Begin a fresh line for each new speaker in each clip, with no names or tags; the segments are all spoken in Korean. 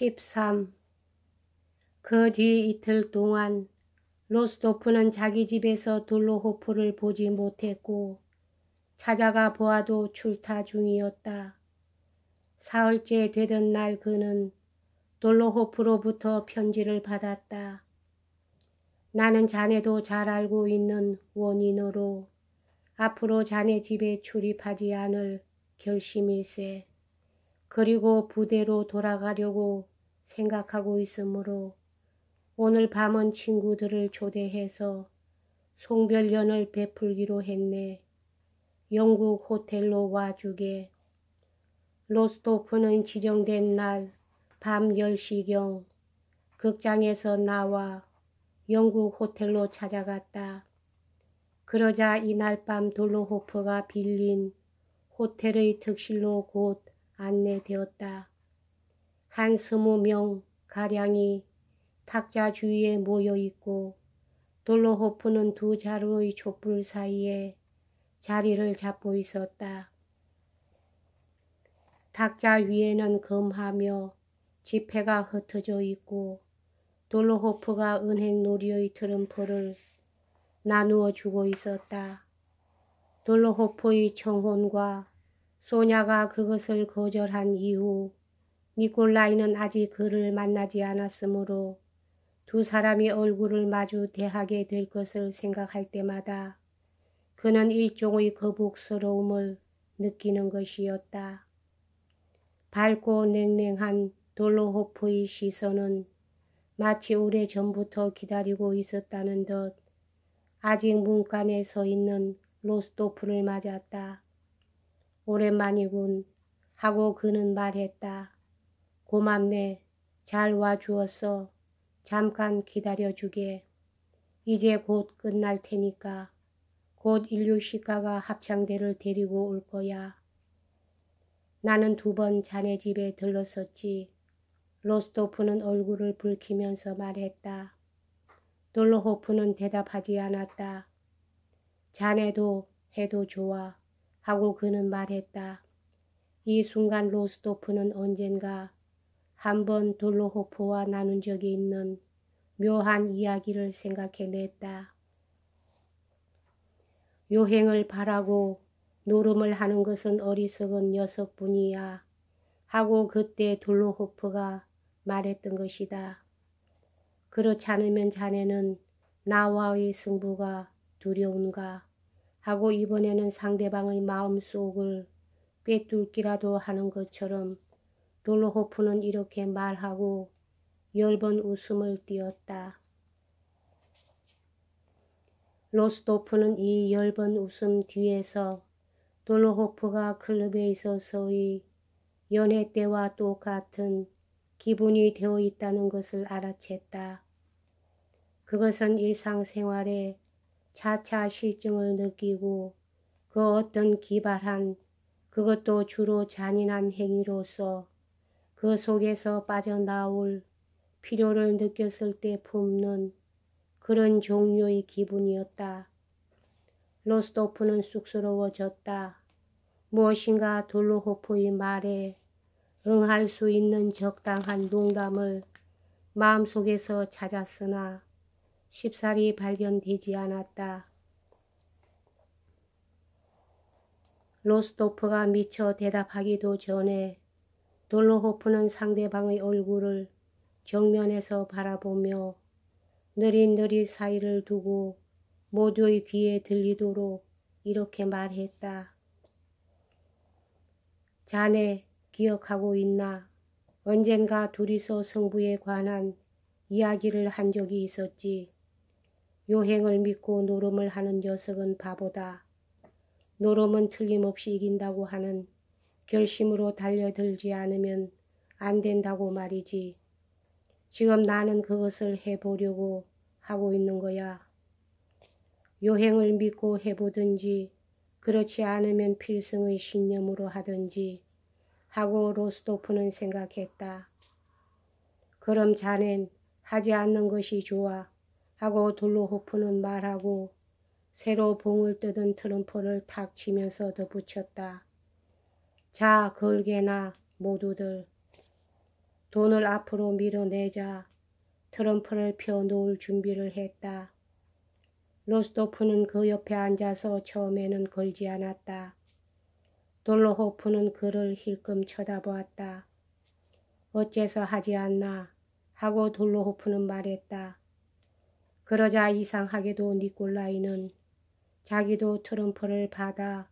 13. 그 뒤 이틀 동안 로스토프는 자기 집에서 돌로호프를 보지 못했고 찾아가 보아도 출타 중이었다. 사흘째 되던 날 그는 돌로호프로부터 편지를 받았다. 나는 자네도 잘 알고 있는 원인으로 앞으로 자네 집에 출입하지 않을 결심일세. 그리고 부대로 돌아가려고 생각하고 있으므로 오늘 밤은 친구들을 초대해서 송별연을 베풀기로 했네. 영국 호텔로 와주게. 로스토프는 지정된 날 밤 10시경 극장에서 나와 영국 호텔로 찾아갔다. 그러자 이날 밤 돌로호프가 빌린 호텔의 특실로 곧 안내되었다. 한 20명가량이 탁자 주위에 모여있고 돌로호프는 두 자루의 촛불 사이에 자리를 잡고 있었다. 탁자 위에는 금하며 지폐가 흩어져 있고 돌로호프가 은행놀이의 트럼프를 나누어 주고 있었다. 돌로호프의 청혼과 소냐가 그것을 거절한 이후 니콜라이는 아직 그를 만나지 않았으므로 두 사람이 얼굴을 마주 대하게 될 것을 생각할 때마다 그는 일종의 거북스러움을 느끼는 것이었다. 밝고 냉랭한 돌로호프의 시선은 마치 오래전부터 기다리고 있었다는 듯 아직 문간에 서 있는 로스토프를 맞았다. 오랜만이군 하고 그는 말했다. 고맙네. 잘 와주었어. 잠깐 기다려주게. 이제 곧 끝날 테니까. 곧 인류식가가 합창대를 데리고 올 거야. 나는 2번 자네 집에 들렀었지. 로스토프는 얼굴을 붉히면서 말했다. 돌로호프는 대답하지 않았다. 자네도 해도 좋아 하고 그는 말했다. 이 순간 로스토프는 언젠가 한번 돌로호프와 나눈 적이 있는 묘한 이야기를 생각해냈다. 요행을 바라고 노름을 하는 것은 어리석은 녀석뿐이야 하고 그때 돌로호프가 말했던 것이다. 그렇지 않으면 자네는 나와의 승부가 두려운가 하고 이번에는 상대방의 마음속을 꿰뚫기라도 하는 것처럼 돌로호프는 이렇게 말하고 10번 웃음을 띄었다. 로스토프는 이 10번 웃음 뒤에서 돌로호프가 클럽에 있어서의 연애 때와 똑같은 기분이 되어 있다는 것을 알아챘다. 그것은 일상생활에 차차 실증을 느끼고 그 어떤 기발한 그것도 주로 잔인한 행위로서 그 속에서 빠져나올 필요를 느꼈을 때 품는 그런 종류의 기분이었다. 로스토프는 쑥스러워졌다. 무엇인가 돌로호프의 말에 응할 수 있는 적당한 농담을 마음속에서 찾았으나 쉽사리 발견되지 않았다. 로스토프가 미처 대답하기도 전에 돌로호프는 상대방의 얼굴을 정면에서 바라보며 느릿느릿 사이를 두고 모두의 귀에 들리도록 이렇게 말했다. 자네 기억하고 있나? 언젠가 둘이서 승부에 관한 이야기를 한 적이 있었지. 요행을 믿고 노름을 하는 녀석은 바보다. 노름은 틀림없이 이긴다고 하는 결심으로 달려들지 않으면 안 된다고 말이지. 지금 나는 그것을 해보려고 하고 있는 거야. 요행을 믿고 해보든지 그렇지 않으면 필승의 신념으로 하든지 하고 로스토프는 생각했다. 그럼 자넨 하지 않는 것이 좋아 하고 돌로호프는 말하고 새로 봉을 뜯은 트럼프를 탁 치면서 덧붙였다. 자, 걸게나 모두들. 돈을 앞으로 밀어내자 트럼프를 펴놓을 준비를 했다. 로스토프는 그 옆에 앉아서 처음에는 걸지 않았다. 돌로호프는 그를 힐끔 쳐다보았다. 어째서 하지 않나 하고 돌로호프는 말했다. 그러자 이상하게도 니콜라이는 자기도 트럼프를 받아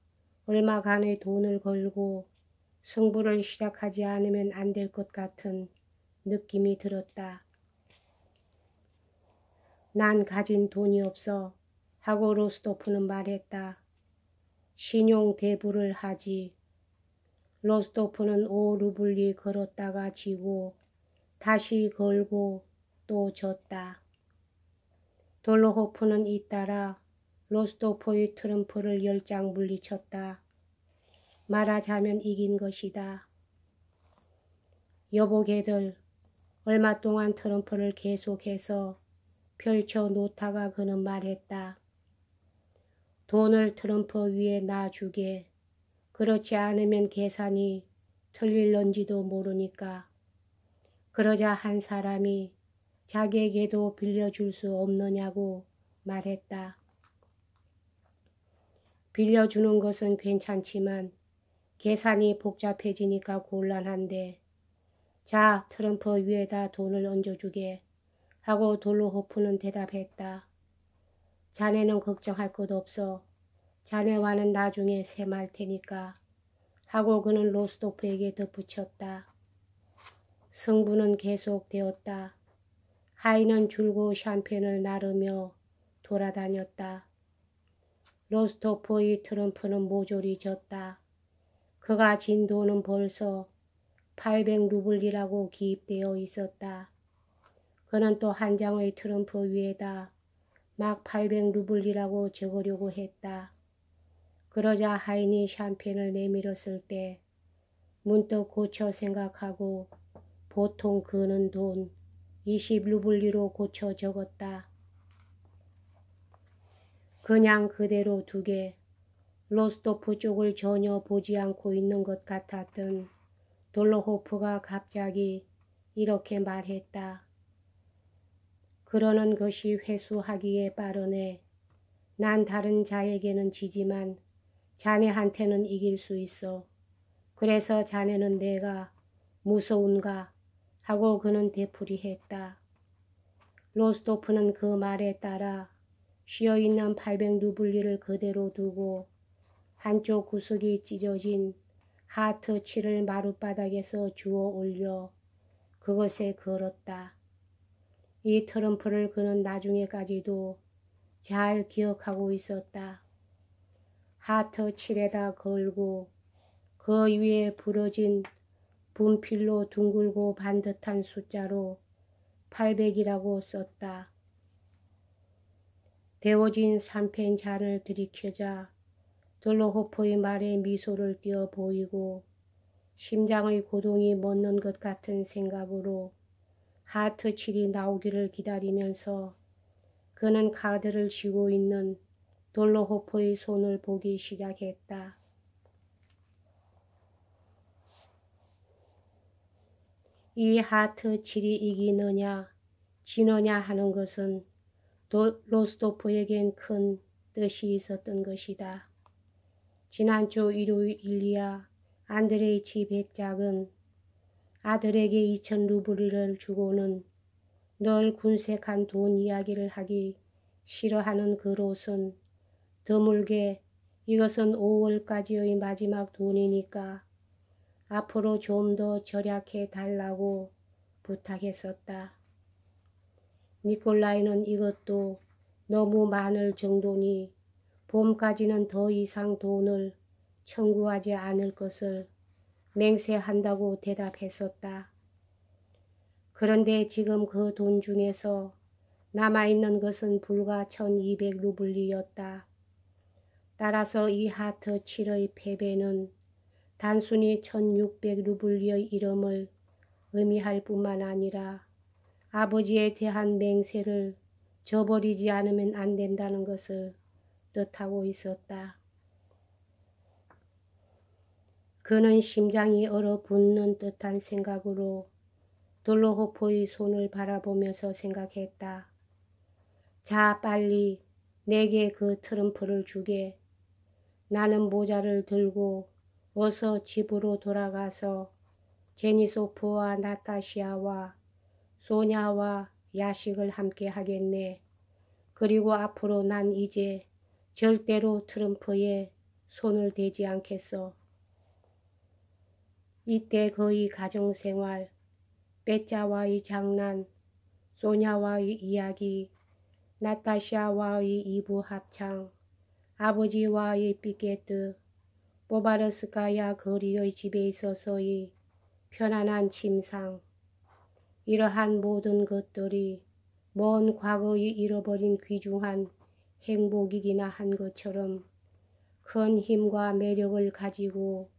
얼마간의 돈을 걸고 승부를 시작하지 않으면 안 될 것 같은 느낌이 들었다. 난 가진 돈이 없어 하고 로스토프는 말했다. 신용 대부를 하지. 로스토프는 5루블리 걸었다가 지고 다시 걸고 또 졌다. 돌로호프는 잇따라 로스토프의 트럼프를 10장 물리쳤다. 말하자면 이긴 것이다. 여보게들, 얼마 동안 트럼프를 계속해서 펼쳐 놓다가 그는 말했다. 돈을 트럼프 위에 놔주게. 그렇지 않으면 계산이 틀릴런지도 모르니까. 그러자 한 사람이 자기에게도 빌려줄 수 없느냐고 말했다. 빌려주는 것은 괜찮지만 계산이 복잡해지니까 곤란한데 자, 트럼프 위에다 돈을 얹어주게 하고 돌로호프는 대답했다. 자네는 걱정할 것 없어. 자네와는 나중에 셈할 테니까 하고 그는 로스토프에게 덧붙였다. 승부는 계속되었다. 하인은 줄고 샴페인을 나르며 돌아다녔다. 로스토프의 트럼프는 모조리 졌다. 그가 진 돈은 벌써 800루블이라고 기입되어 있었다. 그는 또 한 장의 트럼프 위에다 막 800루블이라고 적으려고 했다. 그러자 하인이 샴페인을 내밀었을 때 문득 고쳐 생각하고 보통 그는 돈 20루블리로 고쳐 적었다. 그냥 그대로 두게. 로스토프 쪽을 전혀 보지 않고 있는 것 같았던 돌로호프가 갑자기 이렇게 말했다. 그러는 것이 회수하기에 빠르네. 난 다른 자에게는 지지만 자네한테는 이길 수 있어. 그래서 자네는 내가 무서운가 하고 그는 되풀이했다. 로스토프는 그 말에 따라 쉬어있는 800루블리를 그대로 두고 한쪽 구석이 찢어진 하트 7을 마룻바닥에서 주워 올려 그것에 걸었다. 이 트럼프를 그는 나중에까지도 잘 기억하고 있었다. 하트 7에다 걸고 그 위에 부러진 분필로 둥글고 반듯한 숫자로 800이라고 썼다. 데워진 샴페인 잔을 들이켜자 돌로호프의 말에 미소를 띄어 보이고 심장의 고동이 멎는 것 같은 생각으로 하트 7이 나오기를 기다리면서 그는 카드를 쥐고 있는 돌로호프의 손을 보기 시작했다. 이 하트 7이 이기느냐 지느냐 하는 것은 로스토프에겐 큰 뜻이 있었던 것이다. 지난주 일요일 일리아 안드레이치 백작은 아들에게 2000루블리를 주고는 늘 군색한 돈 이야기를 하기 싫어하는 그 롯은 드물게 이것은 5월까지의 마지막 돈이니까 앞으로 좀 더 절약해 달라고 부탁했었다. 니콜라이는 이것도 너무 많을 정도니 봄까지는 더 이상 돈을 청구하지 않을 것을 맹세한다고 대답했었다. 그런데 지금 그 돈 중에서 남아있는 것은 불과 1200루블리였다. 따라서 이 하트 7의 패배는 단순히 1600루블리의 이름을 의미할 뿐만 아니라 아버지에 대한 맹세를 저버리지 않으면 안 된다는 것을 뜻하고 있었다. 그는 심장이 얼어붙는 듯한 생각으로 돌로호프의 손을 바라보면서 생각했다. 자, 빨리 내게 그 트럼프를 주게. 나는 모자를 들고 어서 집으로 돌아가서 제니소프와 나타시아와 소냐와 야식을 함께 하겠네. 그리고 앞으로 난 이제 절대로 트럼프에 손을 대지 않겠어. 이때 그의 가정생활, 빼짜와의 장난, 소냐와의 이야기, 나타샤와의 2부 합창, 아버지와의 삐게트, 보바르스카야 거리의 집에 있어서의 편안한 침상, 이러한 모든 것들이 먼 과거의 잃어버린 귀중한 행복이기나 한 것처럼 큰 힘과 매력을 가지고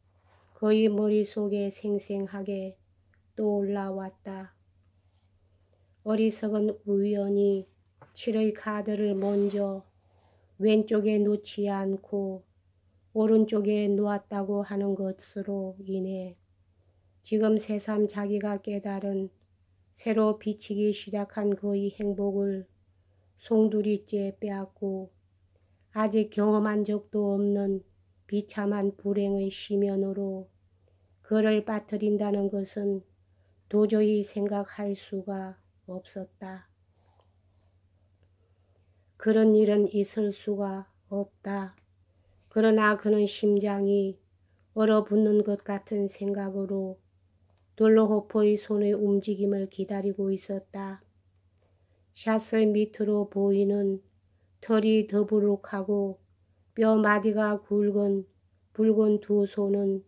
그의 머릿속에 생생하게 떠올라왔다. 어리석은 우연히 7의 카드를 먼저 왼쪽에 놓지 않고 오른쪽에 놓았다고 하는 것으로 인해 지금 새삼 자기가 깨달은 새로 비치기 시작한 그의 행복을 송두리째 빼앗고 아직 경험한 적도 없는 비참한 불행의 심연으로 그를 빠뜨린다는 것은 도저히 생각할 수가 없었다. 그런 일은 있을 수가 없다. 그러나 그는 심장이 얼어붙는 것 같은 생각으로 돌로호프의 손의 움직임을 기다리고 있었다. 샷의 밑으로 보이는 털이 더부룩하고 뼈마디가 굵은 붉은 두 손은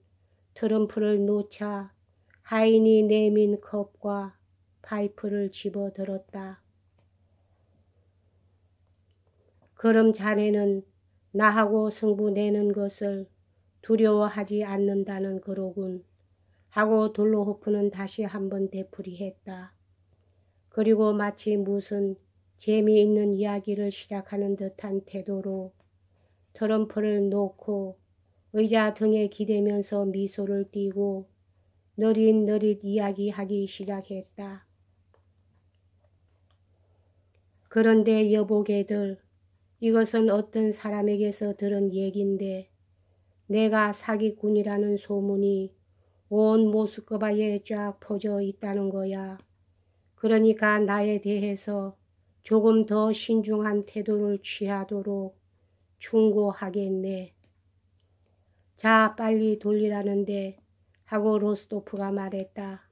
트럼프를 놓자 하인이 내민 컵과 파이프를 집어들었다. 그럼 자네는 나하고 승부 내는 것을 두려워하지 않는다는 거로군 하고 돌로호프는 다시 한번 되풀이했다. 그리고 마치 무슨 재미있는 이야기를 시작하는 듯한 태도로 트럼프를 놓고 의자 등에 기대면서 미소를 띠고 느릿느릿 이야기하기 시작했다. 그런데 여보게들, 이것은 어떤 사람에게서 들은 얘긴데 내가 사기꾼이라는 소문이 온 모스크바에 쫙 퍼져 있다는 거야. 그러니까 나에 대해서 조금 더 신중한 태도를 취하도록 충고하겠네. 자, 빨리 돌리라는데 하고 로스토프가 말했다.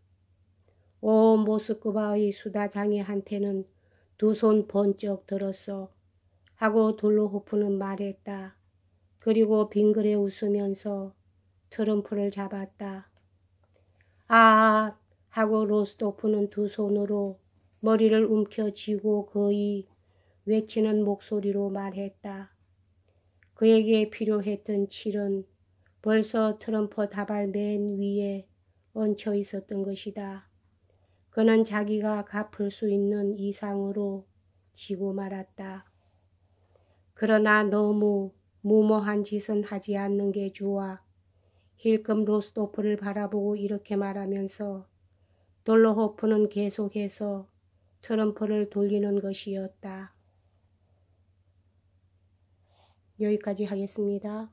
온 모스크바의 수다장이한테는 두 손 번쩍 들었어 하고 돌로호프는 말했다. 그리고 빙그레 웃으면서 트럼프를 잡았다. 아 하고 로스토프는 두 손으로 머리를 움켜쥐고 거의 외치는 목소리로 말했다. 그에게 필요했던 칠은 벌써 트럼프 다발 맨 위에 얹혀 있었던 것이다. 그는 자기가 갚을 수 있는 이상으로 지고 말았다. 그러나 너무 무모한 짓은 하지 않는 게 좋아. 힐끔 로스토프를 바라보고 이렇게 말하면서 돌로호프는 계속해서 트럼프를 돌리는 것이었다. 여기까지 하겠습니다.